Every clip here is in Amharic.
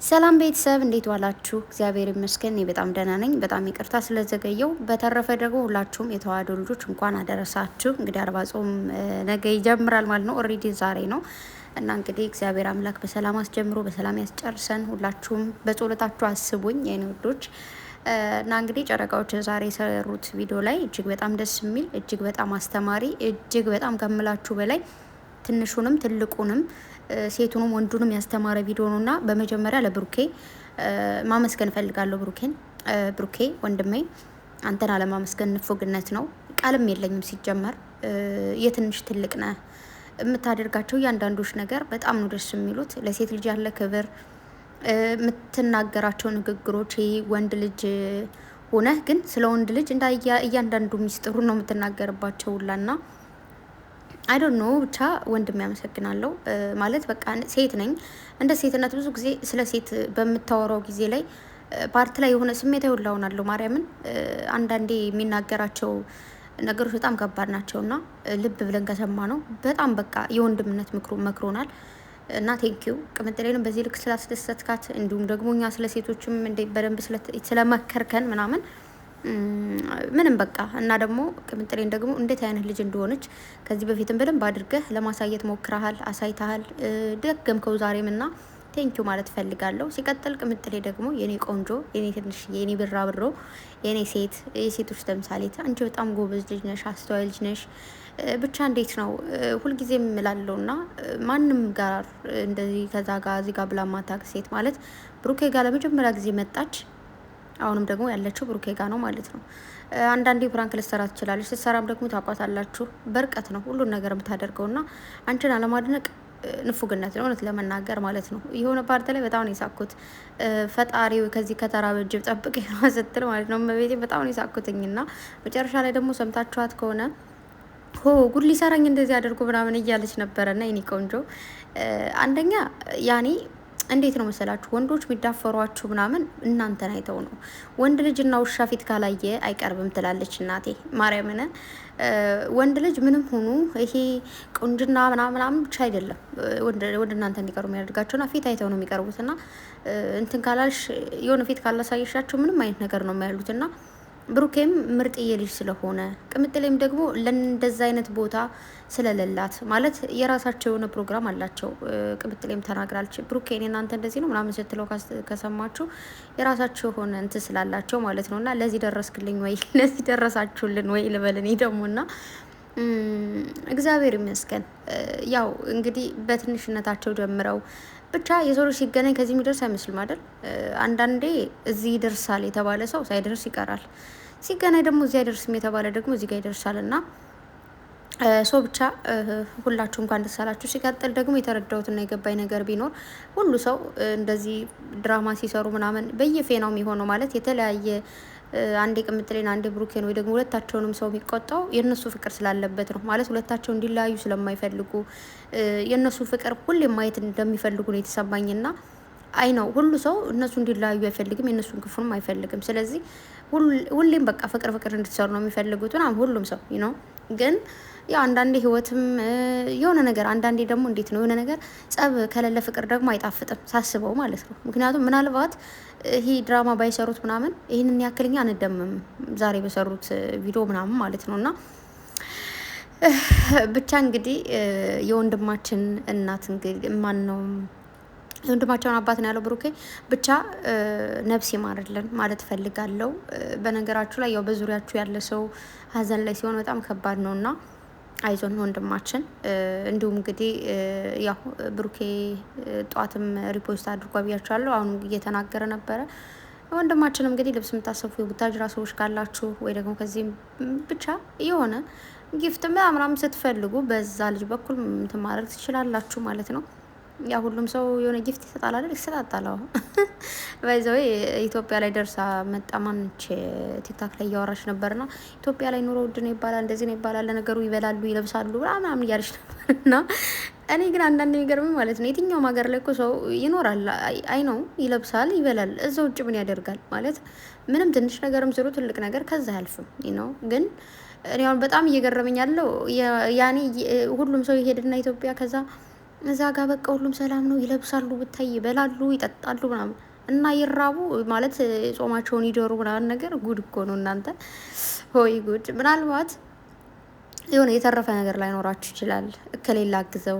ሰላም ቤተሰብ እንዴት ዋላችሁ? እግዚአብሔር ይመስገን እኔ በጣም ደህና ነኝ። በጣም ይቅርታ ስለዘገየው። በተረፈ ደግሞ ሁላችሁም የተዋህዶ ልጆች እንኳን አደረሳችሁ። እንግዲህ አርባ ጾም ነገ ይጀምራል ማለት ነው። ኦልሬዲ ዛሬ ነው እና እንግዲህ እግዚአብሔር አምላክ በሰላም አስጀምሮ በሰላም ያስጨርሰን። ሁላችሁም በጸሎታችሁ አስቡኝ የኔ ውዶች። እና እንግዲህ ጨረቃዎች ዛሬ የሰሩት ቪዲዮ ላይ እጅግ በጣም ደስ የሚል እጅግ በጣም አስተማሪ እጅግ በጣም ከምላችሁ በላይ ትንሹንም ትልቁንም ሴቱንም ወንዱንም ያስተማረ ቪዲዮ ነውና በመጀመሪያ ለብሩኬ ማመስገን ፈልጋለሁ። ብሩኬ ወንድሜ አንተን አለማመስገን ንፉግነት ነው። ቃልም የለኝም ሲጀመር። የትንሽ ትልቅ ነህ። የምታደርጋቸው እያንዳንዶች ነገር በጣም ነው ደስ የሚሉት። ለሴት ልጅ ያለ ክብር፣ የምትናገራቸው ንግግሮች ወንድ ልጅ ሆነህ ግን ስለ ወንድ ልጅ እንዳ እያንዳንዱ ሚስጥሩ ነው የምትናገርባቸው ሁላና አይ ዶንት ኖ ብቻ ወንድም ያመሰግናለሁ። ማለት በቃ ሴት ነኝ። እንደ ሴትነት ብዙ ጊዜ ስለ ሴት በምታወራው ጊዜ ላይ ፓርት ላይ የሆነ ስሜታዊ ሁላ ሆናለሁ። ማርያምን አንዳንዴ የሚናገራቸው ነገሮች በጣም ከባድ ናቸውና ልብ ብለን ከሰማ ነው በጣም በቃ የወንድምነት መክሮናል እና ቴንኪዩ ቅምጥሌንም በዚህ ልክ ስላስደሰትካት እንዲሁም ደግሞ እኛ ስለ ሴቶችም በደንብ ስለመከርከን ምናምን ምንም በቃ እና ደግሞ ቅምጥሌን ደግሞ እንዴት አይነት ልጅ እንደሆነች ከዚህ በፊትም በደንብ አድርገህ ለማሳየት ሞክረሃል፣ አሳይተሃል። ደገምከው ዛሬም እና ቴንኪዩ ማለት ፈልጋለሁ። ሲቀጥል ቅምጥሌ ደግሞ የኔ ቆንጆ፣ የኔ ትንሽ፣ የኔ ብራብሮ፣ የኔ ሴት፣ የሴቶች ተምሳሌት አንቺ በጣም ጎበዝ ልጅ ነሽ፣ አስተዋይ ልጅ ነሽ። ብቻ እንዴት ነው ሁልጊዜም እላለሁ እና ማንም ጋር እንደዚህ ከዛ ጋር እዚህ ጋር ብላ ማታክ ሴት ማለት ብሩኬ ጋር ለመጀመሪያ ጊዜ መጣች። አሁንም ደግሞ ያለችው ብሩኬ ጋ ነው ማለት ነው። አንዳንዴ ፕራንክ ልትሰራ ትችላለች። ስትሰራም ደግሞ ታውቋታላችሁ። በርቀት ነው ሁሉን ነገር የምታደርገው እና አንቺን አለማድነቅ ንፉግነት ነው እውነት ለመናገር ማለት ነው። የሆነ ፓርት ላይ በጣም ነው የሳኩት። ፈጣሪው ከዚህ ከተራበ ጅብ ጠብቅ ስትል ማለት ነው። እመቤቴ በጣም ነው የሳኩትኝ እና መጨረሻ ላይ ደግሞ ሰምታችኋት ከሆነ ጉድ ሊሰራኝ እንደዚህ አድርጎ ምናምን እያለች ነበረና የኔ ቆንጆ አንደኛ ያኔ እንዴት ነው መሰላችሁ ወንዶች የሚዳፈሯችሁ ምናምን እናንተን አይተው ነው። ወንድ ልጅና ውሻ ፊት ካላየ አይቀርብም ትላለች እናቴ ማርያምን። ወንድ ልጅ ምንም ሆኑ ይሄ ቁንጅና ምናምን ብቻ አይደለም ወደ እናንተ እንዲቀርቡ የሚያደርጋቸውና ፊት አይተው ነው የሚቀርቡትና እንትን ካላልሽ የሆነ ፊት ካላሳየሻቸው ምንም አይነት ነገር ነው የሚያሉትና ብሩኬም ምርጥዬ ልጅ ስለሆነ ቅምጥሌም ደግሞ ለእንደዛ አይነት ቦታ ስለሌላት ማለት የራሳቸው የሆነ ፕሮግራም አላቸው። ቅምጥሌም ተናግራለች። ብሩኬ እኔ እናንተ እንደዚህ ነው ምናምን ስትለው ከሰማችሁ የራሳቸው የሆነ እንትን ስላላቸው ማለት ነው። እና ለዚህ ደረስክልኝ ወይ ለዚህ ደረሳችሁልን ወይ ልበል እኔ ደግሞ እና እግዚአብሔር ይመስገን። ያው እንግዲህ በትንሽነታቸው ጀምረው ብቻ የሰው ልጅ ሲገናኝ ከዚህ የሚደርስ አይመስልም አይደል? አንዳንዴ እዚህ ይደርሳል የተባለ ሰው ሳይደርስ ይቀራል። ሲገናኝ ደግሞ እዚህ አይደርስም የተባለ ደግሞ እዚህ ጋር ይደርሳል እና ሰው ብቻ ሁላችሁ እንኳን ደስ አላችሁ። ሲቀጥል ደግሞ የተረዳሁትና የገባኝ ነገር ቢኖር ሁሉ ሰው እንደዚህ ድራማ ሲሰሩ ምናምን በየፌናው የሚሆነው ማለት የተለያየ አንዴ ቅምጥሌን አንዴ ብሩኬን ወይ ደግሞ ሁለታቸውንም ሰው የሚቆጣው የእነሱ ፍቅር ስላለበት ነው። ማለት ሁለታቸው እንዲለያዩ ስለማይፈልጉ የእነሱ ፍቅር ሁሌም ማየት እንደሚፈልጉ ነው የተሰማኝና አይ ነው ሁሉ ሰው እነሱ እንዲለያዩ አይፈልግም፣ የእነሱን ክፉንም አይፈልግም። ስለዚህ ሁሌም በቃ ፍቅር እንድትሰሩ ነው የሚፈልጉት ምናምን ሁሉም ሰው ነው። ግን ያው አንዳንዴ ህይወትም የሆነ ነገር አንዳንዴ ደግሞ እንዴት ነው የሆነ ነገር ጸብ ከሌለ ፍቅር ደግሞ አይጣፍጥም ሳስበው ማለት ነው። ምክንያቱም ምናልባት ይሄ ድራማ ባይሰሩት ምናምን ይህንን ያክልኛ አንደምም ዛሬ በሰሩት ቪዲዮ ምናምን ማለት ነው። እና ብቻ እንግዲህ የወንድማችን እናት እንግዲህ ማን ነው የወንድማቸውን አባት ነው ያለው ብሩኬ። ብቻ ነፍስ ይማርልን ማለት ፈልጋለሁ። በነገራችሁ ላይ ያው በዙሪያችሁ ያለ ሰው ሀዘን ላይ ሲሆን በጣም ከባድ ነው እና አይዞን ወንድማችን። እንዲሁም እንግዲህ ያው ብሩኬ ጧትም ሪፖስት አድርጓ ብያችኋለሁ። አሁን እየተናገረ ነበረ። ወንድማችንም እንግዲህ ልብስ የምታሰፉ የቡታጅራ ሰዎች ካላችሁ ወይ ደግሞ ከዚህም ብቻ የሆነ ጊፍት ምናምን ስትፈልጉ በዛ ልጅ በኩል እንትን ማድረግ ትችላላችሁ ማለት ነው። ያ ሁሉም ሰው የሆነ ጊፍት ይሰጣል አይደል? ይሰጣጣል። ባይዘው ኢትዮጵያ ላይ ደርሳ መጣማንች ቲክታክ ላይ እያወራች ነበርና ኢትዮጵያ ላይ ኑሮ ውድ ነው ይባላል፣ እንደዚህ ነው ይባላል፣ ለነገሩ ይበላሉ ይለብሳሉ ምናምን እያለች ነበርና እኔ ግን አንዳንድ የሚገርመኝ ማለት ነው የትኛውም ሀገር ላይ እኮ ሰው ይኖራል። አይ ነው ይለብሳል፣ ይበላል። እዛ ውጭ ምን ያደርጋል ማለት ምንም ትንሽ ነገርም ስሩ ትልቅ ነገር ከዛ አያልፍም ነው። ግን እኔ አሁን በጣም እየገረመኝ ያለው ያኔ ሁሉም ሰው ይሄድና ኢትዮጵያ ከዛ እዛ ጋር በቃ ሁሉም ሰላም ነው። ይለብሳሉ፣ ብታይ ይበላሉ፣ ይጠጣሉ ምናምን እና ይራቡ ማለት ጾማቸውን ይደሩ ምናምን ነገር ጉድ እኮ ነው እናንተ። ሆይ ጉድ! ምናልባት የሆነ የተረፈ ነገር ላይኖራችሁ ይችላል። ከሌላ አግዘው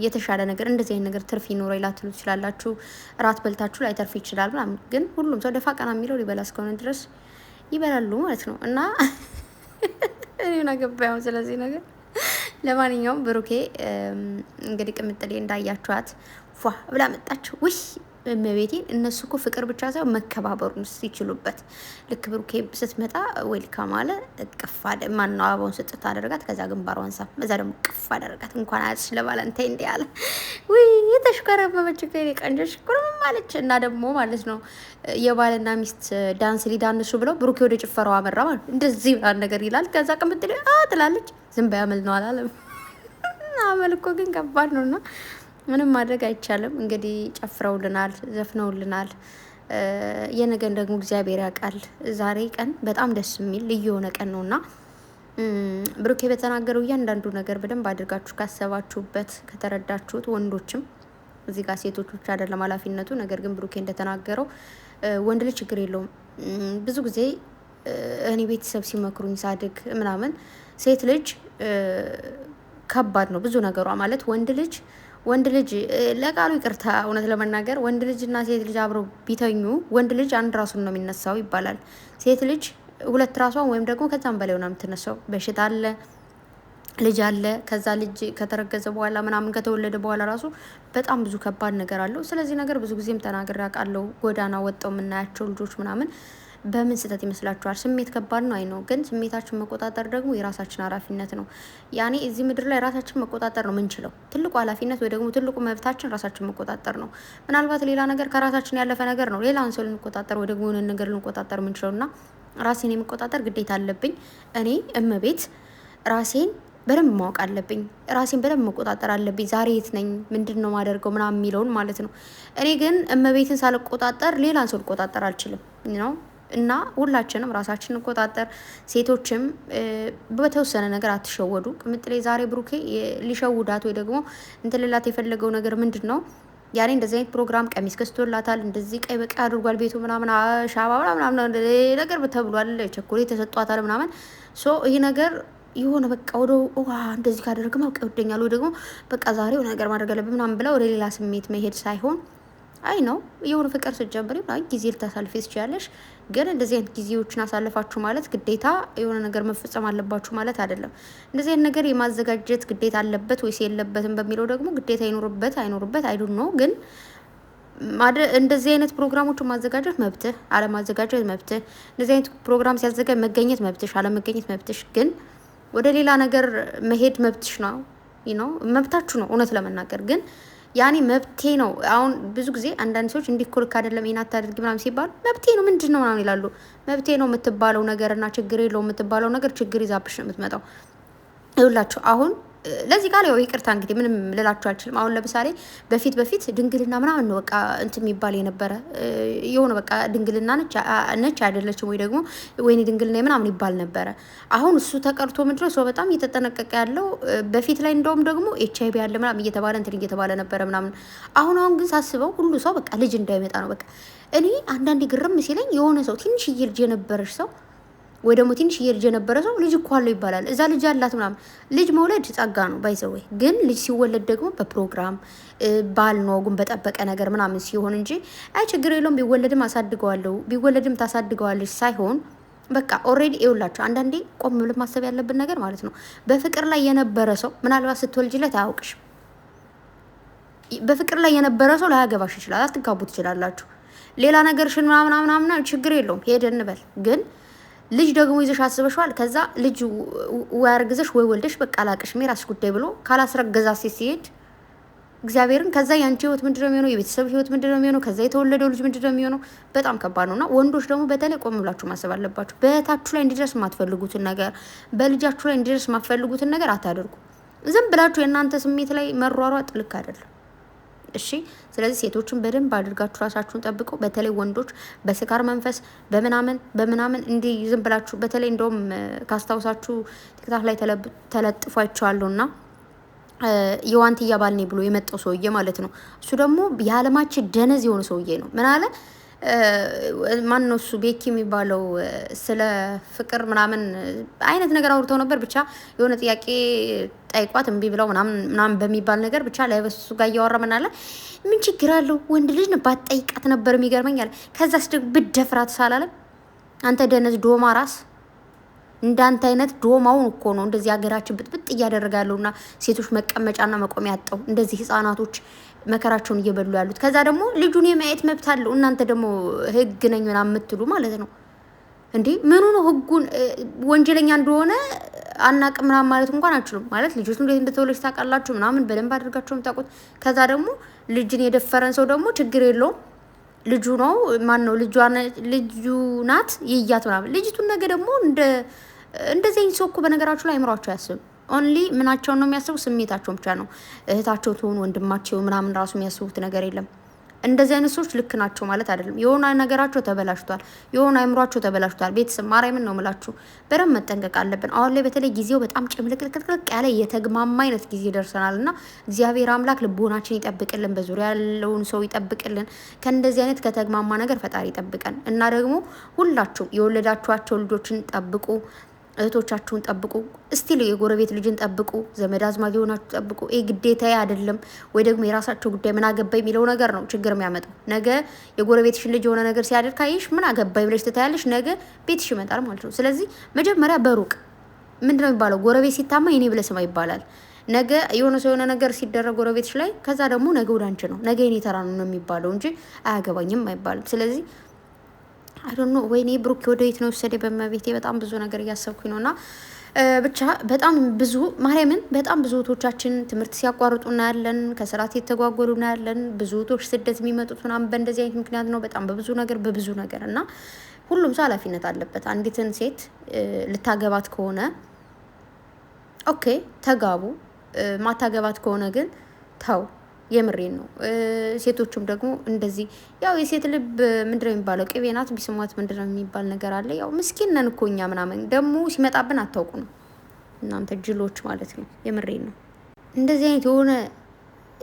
የተሻለ ነገር እንደዚህ አይነት ነገር ትርፍ ይኖረ ላትሉ ትችላላችሁ። እራት በልታችሁ ላይተርፍ ይችላል ምናምን። ግን ሁሉም ሰው ደፋ ቀና የሚለው ሊበላ እስከሆነ ድረስ ይበላሉ ማለት ነው እና እኔ ገባያው ስለዚህ ነገር። ለማንኛውም ብሩኬ እንግዲህ ቅምጥሌ እንዳያችኋት ፏ ብላ መጣች። ውይ እመቤቴን፣ እነሱ እኮ ፍቅር ብቻ ሳይሆን መከባበሩን ሲችሉበት። ልክ ብሩኬ ስትመጣ ዌልካም አለ፣ እቅፍ አለ። ማነው አበባውን ስጥት አደረጋት፣ ከዛ ግንባሯን ሳም፣ እዛ ደግሞ ቅፍ አደረጋት። እንኳን አያትሽ ለባለንታይ እንዲ አለ። ውይ የተሽከረመመች ከኔ ቀንጆች ኩርም ማለች። እና ደግሞ ማለት ነው የባልና ሚስት ዳንስ ሊዳንሱ ብለው ብሩኬ ወደ ጭፈራው አመራ ማለት እንደዚህ ብላ ነገር ይላል። ከዛ ቅምጥሌ ትላለች። ዝም በያመል ነው አላለም። አመል እኮ ግን ከባድ ነውና ምንም ማድረግ አይቻልም። እንግዲህ ጨፍረውልናል፣ ዘፍነውልናል። የነገን ደግሞ እግዚአብሔር ያውቃል። ዛሬ ቀን በጣም ደስ የሚል ልዩ የሆነ ቀን ነውና ብሩኬ በተናገረው እያንዳንዱ ነገር በደንብ አድርጋችሁ ካሰባችሁበት ከተረዳችሁት፣ ወንዶችም እዚህ ጋር ሴቶች ብቻ አይደለም ኃላፊነቱ። ነገር ግን ብሩኬ እንደተናገረው ወንድ ልጅ ችግር የለውም። ብዙ ጊዜ እኔ ቤተሰብ ሲመክሩኝ ሳድግ ምናምን ሴት ልጅ ከባድ ነው ብዙ ነገሯ ማለት ወንድ ልጅ ለቃሉ ይቅርታ፣ እውነት ለመናገር ወንድ ልጅና ሴት ልጅ አብረው ቢተኙ ወንድ ልጅ አንድ ራሱን ነው የሚነሳው ይባላል። ሴት ልጅ ሁለት ራሷን ወይም ደግሞ ከዛም በላይ ሆና የምትነሳው። በሽታ አለ፣ ልጅ አለ። ከዛ ልጅ ከተረገዘ በኋላ ምናምን ከተወለደ በኋላ ራሱ በጣም ብዙ ከባድ ነገር አለው። ስለዚህ ነገር ብዙ ጊዜም ተናግሬ አውቃለሁ። ጎዳና ወጣው የምናያቸው ልጆች ምናምን በምን ስህተት ይመስላችኋል? ስሜት ከባድ ነው፣ አይ ነው። ግን ስሜታችን መቆጣጠር ደግሞ የራሳችን ኃላፊነት ነው። ያኔ እዚህ ምድር ላይ ራሳችን መቆጣጠር ነው ምንችለው። ትልቁ ኃላፊነት ወይ ደግሞ ትልቁ መብታችን ራሳችን መቆጣጠር ነው። ምናልባት ሌላ ነገር ከራሳችን ያለፈ ነገር ነው ሌላውን ሰው ልንቆጣጠር ወይ ደግሞ የሆነ ነገር ልንቆጣጠር ምንችለው እና ራሴን የመቆጣጠር ግዴታ አለብኝ። እኔ እመቤት ራሴን በደንብ ማወቅ አለብኝ። ራሴን በደንብ መቆጣጠር አለብኝ። ዛሬ የት ነኝ፣ ምንድን ነው ማደርገው ምናምን የሚለውን ማለት ነው። እኔ ግን እመቤትን ሳልቆጣጠር ሌላን ሰው ልቆጣጠር አልችልም ነው እና ሁላችንም ራሳችንን እንቆጣጠር። ሴቶችም በተወሰነ ነገር አትሸወዱ። ቅምጥሌ ዛሬ ብሩኬ ሊሸውዳት ወይ ደግሞ እንትልላት የፈለገው ነገር ምንድን ነው? ያኔ እንደዚህ አይነት ፕሮግራም ቀሚስ ገዝቶላታል፣ እንደዚህ ቀይ በቃ አድርጓል፣ ቤቱ ምናምን ሻባ ምናምን ነገር ተብሏል፣ ቸኮሌት ተሰጧታል ምናምን። ሶ ይሄ ነገር የሆነ በቃ ወደ እንደዚህ ካደረግማ በቃ ይወደኛል ወይ ደግሞ በቃ ዛሬ የሆነ ነገር ማድረግ አለብኝ ምናምን ብላ ወደ ሌላ ስሜት መሄድ ሳይሆን አይ ነው የሆነ ፍቅር ስትጀምሪ ጊዜ ልታሳልፊ ትችያለሽ። ግን እንደዚህ አይነት ጊዜዎችን አሳልፋችሁ ማለት ግዴታ የሆነ ነገር መፈጸም አለባችሁ ማለት አይደለም። እንደዚህ አይነት ነገር የማዘጋጀት ግዴታ አለበት ወይስ የለበትም በሚለው ደግሞ ግዴታ ይኖርበት አይኖርበት አይዱን ነው። ግን እንደዚህ አይነት ፕሮግራሞችን ማዘጋጀት መብትህ፣ አለማዘጋጀት መብትህ። እንደዚህ አይነት ፕሮግራም ሲያዘጋጅ መገኘት መብትሽ፣ አለመገኘት መብትሽ። ግን ወደ ሌላ ነገር መሄድ መብትሽ ነው፣ መብታችሁ ነው እውነት ለመናገር ግን ያኔ መብቴ ነው። አሁን ብዙ ጊዜ አንዳንድ ሰዎች እንዲኮልክ አይደለም ይሄን አታድርጊ ምናምን ሲባሉ መብቴ ነው ምንድን ነው ምናምን ይላሉ። መብቴ ነው የምትባለው ነገር እና ችግር የለው የምትባለው ነገር ችግር ይዛብሽ ነው የምትመጣው። ይኸውላችሁ አሁን ለዚህ ቃል ያው ይቅርታ እንግዲህ ምንም ልላችሁ አልችልም። አሁን ለምሳሌ በፊት ድንግልና ምናምን ነው በቃ እንትን የሚባል የነበረ የሆነ በቃ ድንግልና ነች አይደለችም ወይ ደግሞ ወይኔ ድንግልና ምናምን ይባል ነበረ። አሁን እሱ ተቀርቶ ምንድነው ሰው በጣም እየተጠነቀቀ ያለው። በፊት ላይ እንደውም ደግሞ ኤችአይቪ ያለ ምናምን እየተባለ እንትን እየተባለ ነበረ ምናምን። አሁን ግን ሳስበው ሁሉ ሰው በቃ ልጅ እንዳይመጣ ነው በቃ። እኔ አንዳንዴ ግርም ሲለኝ የሆነ ሰው ትንሽዬ ልጅ የነበረች ሰው ወይ ደግሞ ትንሽዬ ልጅ የነበረ ሰው ልጅ እኮ አለው ይባላል። እዛ ልጅ አላት ምናምን። ልጅ መውለድ ጸጋ ነው ባይዘው። ግን ልጅ ሲወለድ ደግሞ በፕሮግራም ባልና ወጉን በጠበቀ ነገር ምናምን ሲሆን እንጂ አይ ችግር የለውም ቢወለድም አሳድገዋለሁ ቢወለድም ታሳድገዋለች ሳይሆን በቃ ኦልሬዲ ይውላችሁ። አንዳንዴ ቆም ብለን ማሰብ ያለብን ነገር ማለት ነው በፍቅር ላይ የነበረ ሰው ምናልባት ስትወልጅለት አያውቅሽም። በፍቅር ላይ የነበረ ሰው ላያገባሽ ይችላል፣ አትጋቡ ትችላላችሁ። ሌላ ነገርሽን ምናምን ችግር የለውም ሄደ እንበል ግን ልጅ ደግሞ ይዘሽ አስበሽዋል። ከዛ ልጅ ወይ አርግዘሽ ወይ ወልደሽ በቃ አላቅሽም የራስሽ ጉዳይ ብሎ ካላስረገዛ ሲሄድ እግዚአብሔርን ከዛ ያንቺ ህይወት ምንድነው የሚሆነው? የቤተሰብ ህይወት ምንድነው የሚሆነው? ከዛ የተወለደው ልጅ ምንድነው የሚሆነው? በጣም ከባድ ነውና ወንዶች ደግሞ በተለይ ቆም ብላችሁ ማሰብ አለባችሁ። በእህታችሁ ላይ እንዲደርስ የማትፈልጉትን ነገር፣ በልጃችሁ ላይ እንዲደርስ የማትፈልጉትን ነገር አታደርጉ። ዝም ብላችሁ የእናንተ ስሜት ላይ መሯሯጥ ልክ አይደለም። እሺ ስለዚህ ሴቶችን በደንብ አድርጋችሁ ራሳችሁን ጠብቁ። በተለይ ወንዶች በስካር መንፈስ በምናምን እንዲህ ዝም ብላችሁ በተለይ እንደውም ካስታውሳችሁ ቲክታክ ላይ ተለጥፏቸዋለሁና የዋንትያ ባል ነኝ ብሎ የመጣው ሰውዬ ማለት ነው። እሱ ደግሞ የዓለማችን ደነዝ የሆነ ሰውዬ ነው። ምን አለ ማን ነው እሱ ቤኪ የሚባለው ስለ ፍቅር ምናምን አይነት ነገር አውርተው ነበር። ብቻ የሆነ ጥያቄ ጠይቋት እምቢ ብለው ምናምን በሚባል ነገር ብቻ ላይ በሱ ጋር እያወራ ምን አለ ምን ችግር አለው ወንድ ልጅ ባትጠይቃት ነበር የሚገርመኝ አለ። ከዛስ ደግሞ ብትደፍራት ሳላለም አንተ ደነዝ ዶማ ራስ እንዳንተ አይነት ዶማውን እኮ ነው እንደዚህ ሀገራችን ብጥብጥ እያደረጋለውና ሴቶች መቀመጫና መቆሚያ ያጣው እንደዚህ ህፃናቶች መከራቸውን እየበሉ ያሉት። ከዛ ደግሞ ልጁን የማየት መብት አለው። እናንተ ደግሞ ህግ ነኝ ምናምን የምትሉ ማለት ነው እንዴ? ምኑ ነው ህጉን? ወንጀለኛ እንደሆነ አናቅም ምናምን ማለት እንኳን አችሉም ማለት ልጆች እንዴት እንደተወለች ታውቃላችሁ ምናምን በደንብ አድርጋችሁ የምታውቁት። ከዛ ደግሞ ልጅን የደፈረን ሰው ደግሞ ችግር የለውም ልጁ ነው ማን ነው ልጁ ናት ይያት ምናምን ልጅቱን ነገ ደግሞ እንደዚህ ሰው እኮ በነገራችሁ ላይ አይምሯቸው አያስብም። ኦንሊ ምናቸውን ነው የሚያስቡ? ስሜታቸውን ብቻ ነው። እህታቸው ትሆኑ ወንድማቸው ምናምን ራሱ የሚያስቡት ነገር የለም። እንደዚህ አይነት ሰዎች ልክ ናቸው ማለት አይደለም። የሆነ ነገራቸው ተበላሽቷል፣ የሆነ አይምሯቸው ተበላሽቷል። ቤተሰብ ማርያምን ነው የምላችሁ፣ በደንብ መጠንቀቅ አለብን። አሁን ላይ በተለይ ጊዜው በጣም ጭምልቅልቅልቅ ያለ የተግማማ አይነት ጊዜ ደርሰናል እና እግዚአብሔር አምላክ ልቦናችን ይጠብቅልን፣ በዙሪያ ያለውን ሰው ይጠብቅልን። ከእንደዚህ አይነት ከተግማማ ነገር ፈጣሪ ይጠብቀን እና ደግሞ ሁላችሁ የወለዳችኋቸው ልጆችን ጠብቁ፣ እህቶቻችሁን ጠብቁ። እስቲል የጎረቤት ልጅን ጠብቁ፣ ዘመድ አዝማድ የሆናችሁ ጠብቁ። ይሄ ግዴታ አይደለም ወይ ደግሞ የራሳቸው ጉዳይ ምን አገባይ የሚለው ነገር ነው ችግር የሚያመጣው። ነገ የጎረቤትሽን ልጅ የሆነ ነገር ሲያደርግ ካየሽ ምን አገባይ ብለሽ ትታያለሽ፣ ነገ ቤትሽ ይመጣል ማለት ነው። ስለዚህ መጀመሪያ በሩቅ ምንድነው የሚባለው ጎረቤት ሲታማ የኔ ብለህ ስማ ይባላል። ነገ የሆነ ሰው የሆነ ነገር ሲደረግ ጎረቤትሽ ላይ ከዛ ደግሞ ነገ ወደ አንቺ ነው፣ ነገ የኔ ተራ ነው የሚባለው እንጂ አያገባኝም አይባልም። ስለዚህ አይዶኖ ወይኔ ብሩክ ወደ የት ነው ወሰደ? በመቤቴ በጣም ብዙ ነገር እያሰብኩኝ ነውና ብቻ በጣም ብዙ ማርያምን በጣም ብዙ እህቶቻችን ትምህርት ሲያቋርጡ እናያለን፣ ከስርዓት የተጓጎሉ እናያለን። ብዙ እህቶች ስደት የሚመጡት ምናምን በእንደዚህ አይነት ምክንያት ነው። በጣም በብዙ ነገር እና ሁሉም ሰው ኃላፊነት አለበት። አንዲትን ሴት ልታገባት ከሆነ ኦኬ ተጋቡ፣ ማታገባት ከሆነ ግን ተው። የምሬን ነው። ሴቶችም ደግሞ እንደዚህ ያው የሴት ልብ ምንድነው የሚባለው ቅቤ ናት ቢስሟት ምንድነው የሚባል ነገር አለ። ያው ምስኪን ነን እኮ እኛ ምናምን ደግሞ ሲመጣብን አታውቁ ነው እናንተ ጅሎች ማለት ነው። የምሬን ነው። እንደዚህ አይነት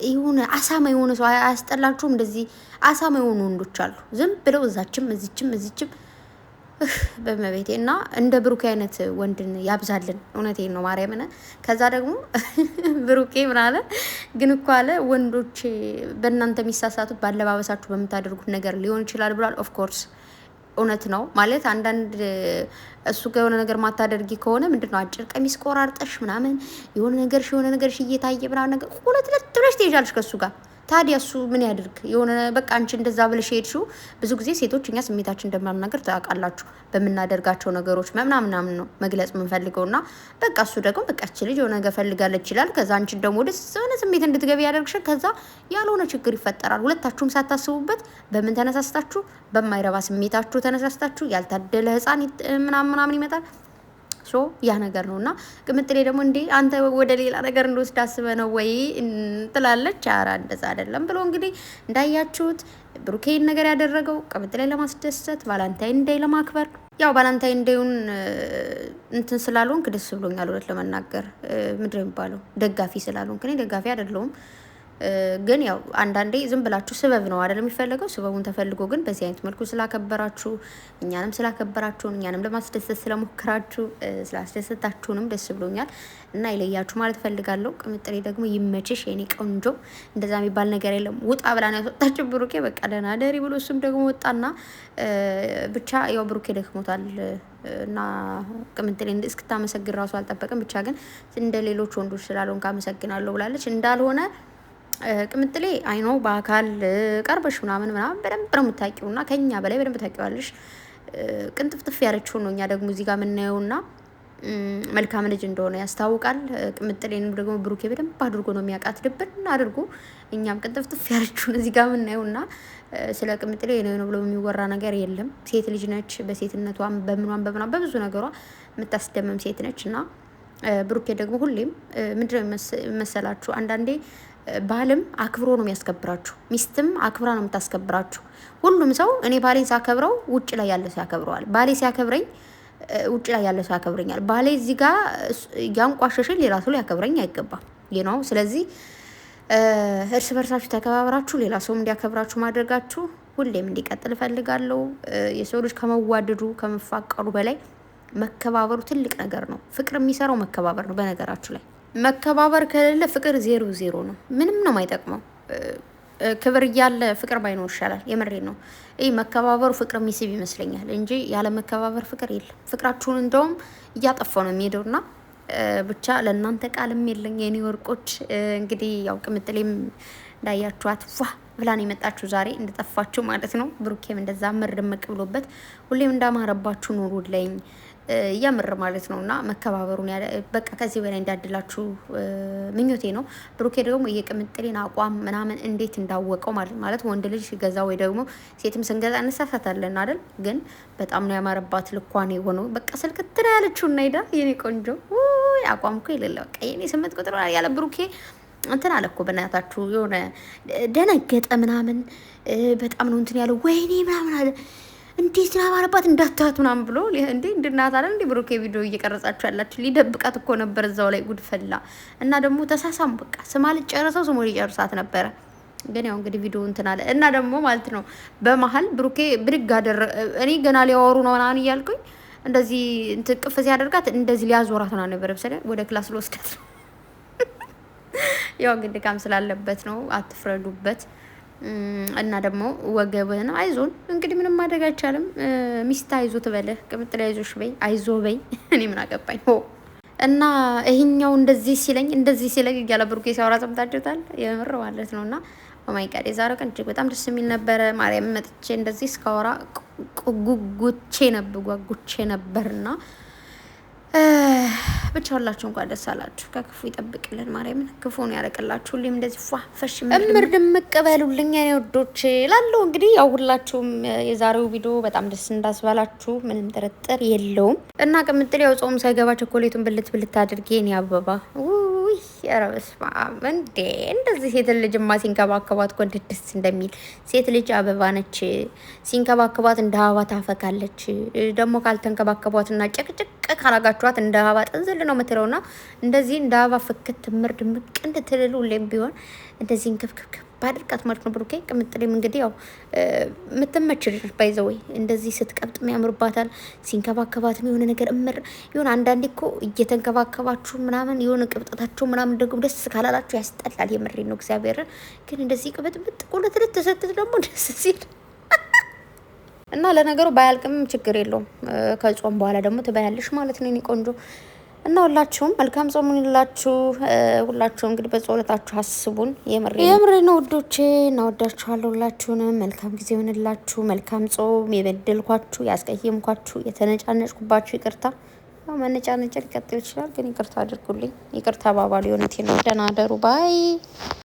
የሆነ አሳማ የሆነ ሰው አያስጠላችሁም? እንደዚህ አሳማ የሆኑ ወንዶች አሉ ዝም ብለው እዛችም እዚችም በመቤቴ እና እንደ ብሩኬ አይነት ወንድን ያብዛልን። እውነቴን ነው ማርያምን። ከዛ ደግሞ ብሩኬ ምን አለ ግን እኮ አለ ወንዶች በእናንተ የሚሳሳቱት ባለባበሳችሁ በምታደርጉት ነገር ሊሆን ይችላል ብሏል። ኦፍ ኮርስ እውነት ነው ማለት አንዳንድ እሱ ጋር የሆነ ነገር ማታደርጊ ከሆነ ምንድነው አጭር ቀሚስ ቆራርጠሽ ምናምን የሆነ ነገርሽ እየታየ ምናምን ነገር ሁለት ብለሽ ትሄጃለሽ ከሱ ጋር። ታዲያ እሱ ምን ያድርግ? የሆነ በቃ አንቺ እንደዛ ብለሽ ሄድሽው። ብዙ ጊዜ ሴቶች እኛ ስሜታችን እንደማናገር ታውቃላችሁ፣ በምናደርጋቸው ነገሮች ምናምን ነው መግለጽ የምንፈልገውና በቃ እሱ ደግሞ በቃ እቺ ልጅ የሆነ ነገር ፈልጋለች ይችላል። ከዛ አንቺ ደግሞ ወደ ሆነ ስሜት እንድትገቢ ያደርግሽ። ከዛ ያልሆነ ችግር ይፈጠራል። ሁለታችሁም ሳታስቡበት በምን ተነሳስታችሁ፣ በማይረባ ስሜታችሁ ተነሳስታችሁ ያልታደለ ህፃን ምናምን ይመጣል። ያ ነገር ነውና ቅምጥሌ ደግሞ እንዴ አንተ ወደ ሌላ ነገር እንደወስድ አስበህ ነው ወይ ትላለች። ኧረ እንደዛ አይደለም ብሎ እንግዲህ እንዳያችሁት ብሩኬን ነገር ያደረገው ቅምጥሌ ለማስደሰት ቫላንታይን ዴይ ለማክበር ያው ቫላንታይን ዴይውን እንትን ስላልሆንክ ደስ ብሎኛል። እውነት ለመናገር ምንድነው የሚባለው ደጋፊ ስላልሆንክ። እኔ ደጋፊ አይደለሁም ግን ያው አንዳንዴ ዝም ብላችሁ ስበብ ነው አይደል የሚፈልገው። ስበቡን ተፈልጎ ግን በዚህ አይነት መልኩ ስላከበራችሁ እኛንም ስላከበራችሁን እኛንም ለማስደሰት ስለሞከራችሁ ስላስደሰታችሁንም ደስ ብሎኛል እና ይለያችሁ ማለት ፈልጋለሁ። ቅምጥሌ ደግሞ ይመችሽ የኔ ቆንጆ። እንደዛ የሚባል ነገር የለም። ውጣ ብላ ነው ያስወጣችሁ ብሩኬ። በቃ ደህና ደሪ ብሎ እሱም ደግሞ ወጣና ብቻ ያው ብሩኬ ደክሞታል እና ቅምጥሌ እስክታመሰግን ራሱ አልጠበቅም። ብቻ ግን እንደ ሌሎች ወንዶች ስላልሆንክ አመሰግናለሁ ብላለች። እንዳልሆነ ቅምጥሌ አይኖ በአካል ቀርበሽ ምናምን በደንብ ነው የምታውቂውና ከኛ በላይ በደንብ ታውቂዋለሽ። ቅንጥፍጥፍ ያለችው ነው እኛ ደግሞ እዚህ ጋር የምናየውና መልካም ልጅ እንደሆነ ያስታውቃል። ቅምጥሌንም ደግሞ ብሩኬ በደንብ አድርጎ ነው የሚያውቃት ድብን አድርጎ። እኛም ቅንጥፍጥፍ ያለችውን እዚህ ጋር የምናየውና ስለ ቅምጥሌ ነው ብሎ የሚወራ ነገር የለም። ሴት ልጅ ነች። በሴትነቷም በምኗም በብዙ ነገሯ የምታስደምም ሴት ነች እና ብሩኬ ደግሞ ሁሌም ምንድነው መሰላችሁ አንዳንዴ ባልም አክብሮ ነው የሚያስከብራችሁ፣ ሚስትም አክብራ ነው የምታስከብራችሁ። ሁሉም ሰው እኔ ባሌን ሳከብረው ውጭ ላይ ያለ ሰው ያከብረዋል። ባሌ ሲያከብረኝ ውጭ ላይ ያለ ሰው ያከብረኛል። ባሌ እዚህ ጋር ያንቋሸሽን ሌላ ሰው ሊያከብረኝ አይገባም። ነው። ስለዚህ እርስ በርሳችሁ ተከባብራችሁ ሌላ ሰው እንዲያከብራችሁ ማድረጋችሁ ሁሌም እንዲቀጥል እፈልጋለሁ። የሰው ልጅ ከመዋደዱ ከመፋቀሩ በላይ መከባበሩ ትልቅ ነገር ነው። ፍቅር የሚሰራው መከባበር ነው። በነገራችሁ ላይ መከባበር ከሌለ ፍቅር 0-0 ነው። ምንም ነው የማይጠቅመው። ክብር እያለ ፍቅር ባይኖር ይሻላል። የምሬን ነው። ይህ መከባበሩ ፍቅር የሚስብ ይመስለኛል እንጂ ያለ መከባበር ፍቅር የለም። ፍቅራችሁን እንደውም እያጠፋው ነው የሚሄደውና ብቻ ለእናንተ ቃልም የለኝ የኔ ወርቆች። እንግዲህ ያው ቅምጥሌም እንዳያችኋት ፏ ብላን የመጣችሁ ዛሬ እንደጠፋችሁ ማለት ነው። ብሩኬም እንደዛ ምር ድምቅ ብሎበት ሁሌም እንዳማረባችሁ ኑሩልኝ የምር ማለት ነው። እና መከባበሩን በቃ ከዚህ በላይ እንዳድላችሁ ምኞቴ ነው። ብሩኬ ደግሞ የቅምጥሌን አቋም ምናምን እንዴት እንዳወቀው ማለት ወንድ ልጅ ገዛ ወይ ደግሞ ሴትም ስንገዛ እንሳሳታለን አይደል? ግን በጣም ነው ያማረባት። ልኳን የሆነው በቃ ስልክትና ያለችው እና ሄዳ የኔ ቆንጆ አቋም እኮ የሌለ በቃ የኔ 8 ቁጥር ያለ ብሩኬ እንትን አለ እኮ በእናታችሁ የሆነ ደነገጠ ምናምን በጣም ነው እንትን ያለው ወይኔ ምናምን አለ እንዴት ያማረባት እንዳታት ምናምን ብሎ እንዴ እንድናት አለ እንዴ ብሩኬ ቪዲዮ እየቀረጻችሁ ያላችሁ ሊደብቃት እኮ ነበር እዛው ላይ ጉድ ፈላ እና ደግሞ ተሳሳም በቃ ስማ ልጨረሰው ስሞ ሊጨርሳት ነበረ ግን ያው እንግዲህ ቪዲዮ እንትን አለ እና ደግሞ ማለት ነው በመሀል ብሩኬ ብድግ አደረ እኔ ገና ሊያወሩ ነው ምናምን እያልኩኝ እንደዚህ እንትን ቅፍ ሲያደርጋት እንደዚህ ሊያዞራት ነው ነበር መሰለኝ ወደ ክላስ ልወስዳት ነው ያው እንግዲህ ድካም ስላለበት ነው አትፍረዱበት እና ደግሞ ወገብህን አይዞን እንግዲህ ምንም ማድረግ አይቻልም። ሚስት አይዞ ትበልህ ቅምጥሌ አይዞሽ በይ አይዞ በይ እኔ ምን አገባኝ እና ይሄኛው እንደዚህ ሲለኝ እያለ ብሩኬ ሲያወራ ሰምታችሁታል። የምር ማለት ነውና ኦማይ ጋድ የዛሬው ቀን እጅግ በጣም ደስ የሚል ነበረ። ማርያም መጥቼ እንደዚህ እስካወራ ጓጉቼ ነበርና ብቻ ሁላችሁ እንኳን ደስ አላችሁ። ከክፉ ይጠብቅልን ማርያምን ክፉን ያረቅላችሁ። ሁሌም እንደዚህ ፏ ፈሽ እምር ድምቅ በሉልኝ የኔ ወዶች ላለው እንግዲህ ያው ሁላችሁም የዛሬው ቪዲዮ በጣም ደስ እንዳስባላችሁ ምንም ጥርጥር የለውም እና ቅምጥሌ ያው ጾም ሳይገባ ቸኮሌቱን ብልት አድርጌ እኔ አበባ ውይ ኧረ በስመ አብ እንዴ እንደዚህ ሴት ልጅማ ሲንከባከባት እኮ ደስ እንደሚል ሴት ልጅ አበባ ነች። ሲንከባከባት እንደ አበባ ታፈካለች። ደግሞ ካልተንከባከቧትና ጭቅጭቅ ካላጋችኋት እንደ አበባ ጥንዝል ነው የምትለውና እንደዚህ እንደ አበባ ፍክት ምርድ ምቅንድ ትልሉ ሁሌም ቢሆን እንደዚህ እንክፍክፍ ባድርቃት ማለት ነው። ብሩኬ ቅምጥሌም እንግዲህ ያው የምትመች ልጅ ባይዘወይ እንደዚህ ስትቀብጥ ያምርባታል። ሲንከባከባትም የሆነ ነገር እምር የሆነ አንዳንዴ እኮ እየተንከባከባችሁ ምናምን የሆነ ቅብጠታችሁ ምናምን ደግሞ ደስ ካላላችሁ ያስጠላል። የምሬ ነው እግዚአብሔርን ግን እንደዚህ ቅብጥብጥ ቁለት ልትሰጥት ደግሞ ደስ ሲል እና ለነገሩ ባያልቅም ችግር የለውም። ከጾም በኋላ ደግሞ ትበያለሽ ማለት ነው የኔ ቆንጆ እና ሁላችሁም መልካም ጾም ይሁንላችሁ። ሁላችሁም እንግዲህ በጸሎታችሁ አስቡን። የምሬ ነው ውዶቼ እና ወዳችኋለሁ። ሁላችሁንም መልካም ጊዜ ይሁንላችሁ። መልካም ጾም። የበደልኳችሁ ያስቀየምኳችሁ የተነጫነጭኩባችሁ ይቅርታ። ያው መነጫነጭ ሊቀጥል ይችላል ግን ይቅርታ አድርጉልኝ። ይቅርታ ባባሉ የሆነቴ ነው። ደህና አደሩ ባይ